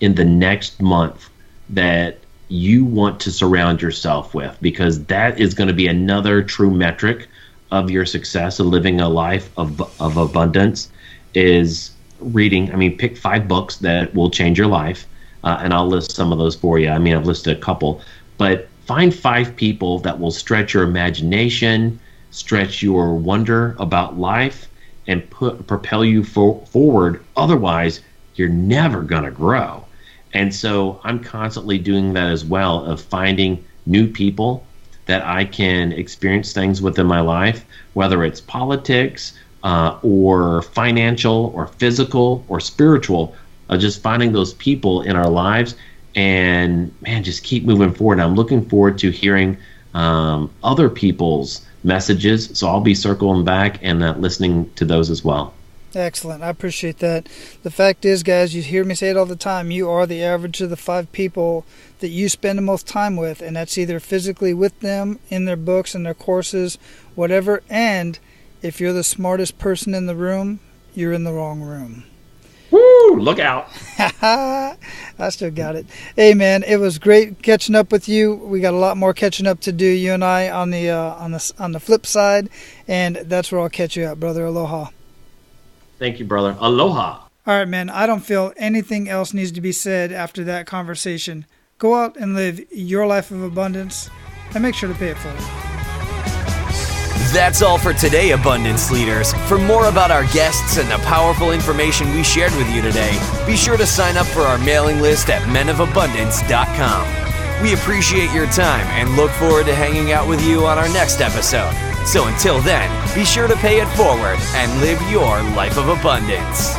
in the next month that you want to surround yourself with, because that is going to be another true metric of your success of living a life of abundance. Is reading. Pick 5 books that will change your life, and I'll list some of those for you. I've listed a couple, but find 5 people that will stretch your imagination, stretch your wonder about life, and propel you forward. Otherwise, you're never going to grow. And so I'm constantly doing that as well, of finding new people that I can experience things with in my life, whether it's politics or financial or physical or spiritual, just finding those people in our lives and, man, just keep moving forward. I'm looking forward to hearing other people's messages, so I'll be circling back and listening to those as well. Excellent. I appreciate that. The fact is, guys, you hear me say it all the time, you are the average of the 5 people that you spend the most time with, and that's either physically with them, in their books, in their courses, whatever. And if you're the smartest person in the room, you're in the wrong room. Woo! Look out. I still got it. Hey, man, it was great catching up with you. We got a lot more catching up to do, you and I, on the flip side, and that's where I'll catch you at, brother. Aloha. Thank you, brother. Aloha. All right, man, I don't feel anything else needs to be said after that conversation. Go out and live your life of abundance, and make sure to pay it forward. That's all for today, Abundance Leaders. For more about our guests and the powerful information we shared with you today, be sure to sign up for our mailing list at menofabundance.com. We appreciate your time and look forward to hanging out with you on our next episode. So until then, be sure to pay it forward and live your life of abundance.